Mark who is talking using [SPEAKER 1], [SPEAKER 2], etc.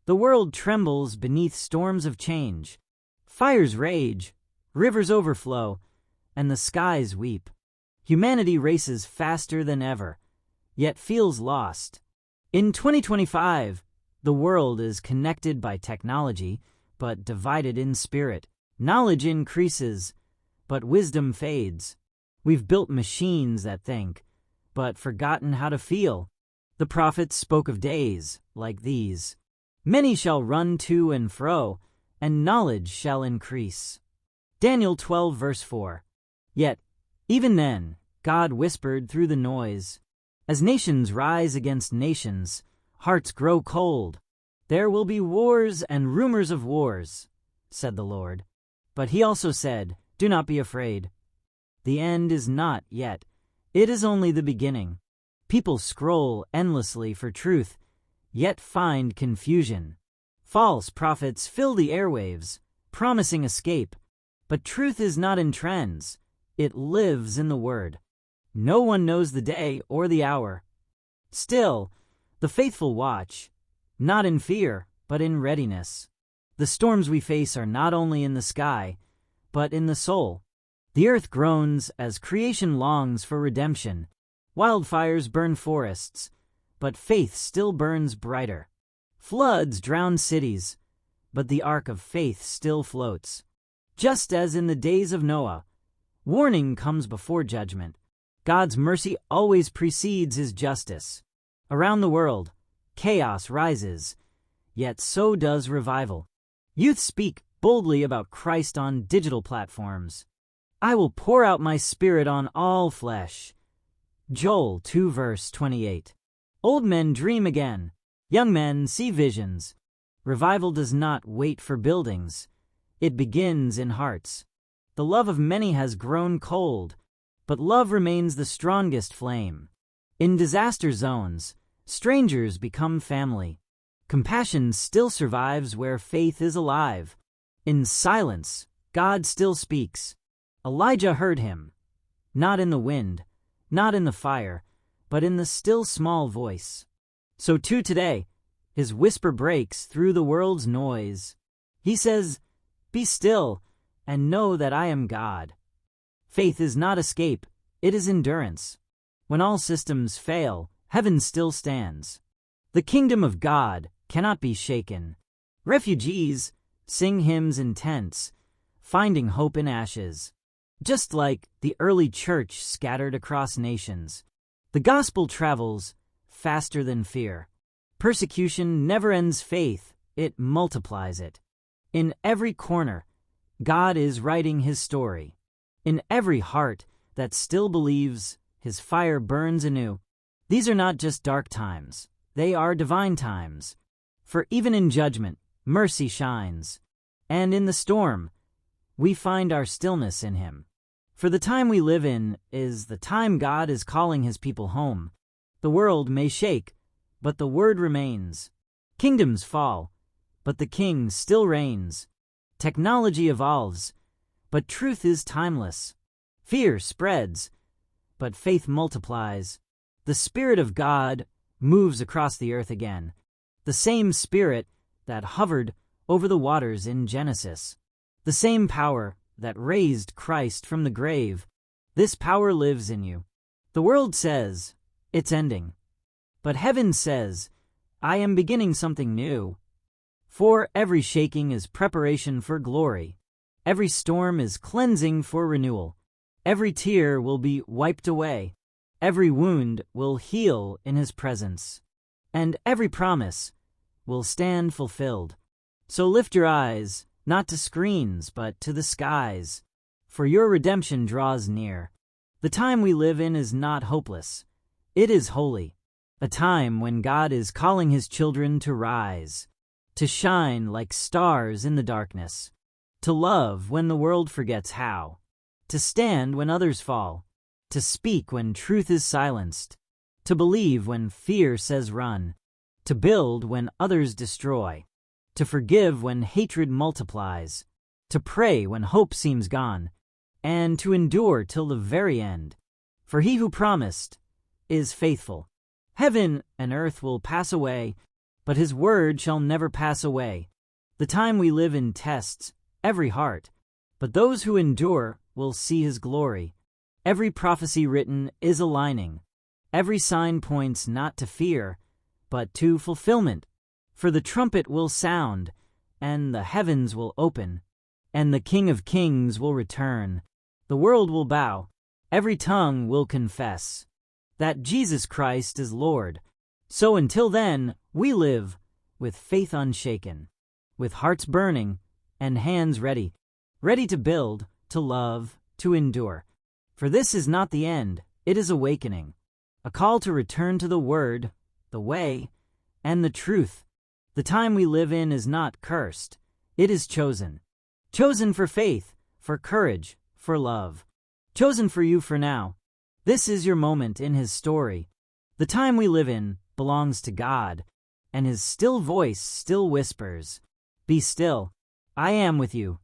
[SPEAKER 1] The world trembles beneath storms of change. Fires rage, rivers overflow, and the skies weep. Humanity races faster than ever, yet feels lost. In 2025, the world is connected by technology, but divided in spirit. Knowledge increases, but wisdom fades. We've built machines that think, but forgotten how to feel. The prophets spoke of days like these. Many shall run to and fro, and knowledge shall increase. Daniel 12 verse 4. Yet, even then, God whispered through the noise. As nations rise against nations, hearts grow cold. There will be wars and rumors of wars, said the Lord. But he also said, do not be afraid. The end is not yet. It is only the beginning. People scroll endlessly for truth, yet find confusion. False prophets fill the airwaves, promising escape. But truth is not in trends. It lives in the Word. No one knows the day or the hour. Still, the faithful watch, not in fear, but in readiness. The storms we face are not only in the sky, but in the soul. The earth groans as creation longs for redemption. Wildfires burn forests, but faith still burns brighter. Floods drown cities, but the ark of faith still floats. Just as in the days of Noah, warning comes before judgment. God's mercy always precedes his justice. Around the world, chaos rises, yet so does revival. Youth speak boldly about Christ on digital platforms. I will pour out my spirit on all flesh. Joel 2 verse 28. Old men dream again. Young men see visions. Revival does not wait for buildings. It begins in hearts. The love of many has grown cold, but love remains the strongest flame. In disaster zones, strangers become family. Compassion still survives where faith is alive. In silence, God still speaks. Elijah heard him, not in the wind, not in the fire, but in the still small voice. So too today, his whisper breaks through the world's noise. He says, be still and know that I am God. Faith is not escape, it is endurance. When all systems fail, heaven still stands. The kingdom of God cannot be shaken. Refugees sing hymns in tents, finding hope in ashes. Just like the early church scattered across nations, the gospel travels faster than fear. Persecution never ends faith, it multiplies it. In every corner, God is writing his story. In every heart that still believes, his fire burns anew. These are not just dark times, they are divine times. For even in judgment, mercy shines. And in the storm, we find our stillness in him. For the time we live in is the time God is calling his people home. The world may shake, but the word remains. Kingdoms fall, but the king still reigns. Technology evolves, but truth is timeless. Fear spreads, but faith multiplies. The Spirit of God moves across the earth again. The same Spirit that hovered over the waters in Genesis. The same power that raised Christ from the grave. This power lives in you. The world says, it's ending. But heaven says, I am beginning something new. For every shaking is preparation for glory. Every storm is cleansing for renewal. Every tear will be wiped away. Every wound will heal in his presence. And every promise will stand fulfilled. So lift your eyes, not to screens, but to the skies. For your redemption draws near. The time we live in is not hopeless. It is holy. A time when God is calling his children to rise, to shine like stars in the darkness, to love when the world forgets how, to stand when others fall, to speak when truth is silenced, to believe when fear says run, to build when others destroy, to forgive when hatred multiplies, to pray when hope seems gone, and to endure till the very end. For he who promised is faithful. Heaven and earth will pass away, but his word shall never pass away. The time we live in tests every heart, but those who endure will see his glory. Every prophecy written is aligning. Every sign points not to fear, but to fulfillment. For the trumpet will sound, and the heavens will open, and the King of Kings will return. The world will bow, every tongue will confess that Jesus Christ is Lord. So until then, we live with faith unshaken, with hearts burning and hands ready, ready to build, to love, to endure. For this is not the end, it is awakening, a call to return to the Word, the way, and the truth. The time we live in is not cursed, it is chosen. Chosen for faith, for courage, for love. Chosen for you for now. This is your moment in his story. The time we live in belongs to God, and his still voice still whispers, "Be still, I am with you."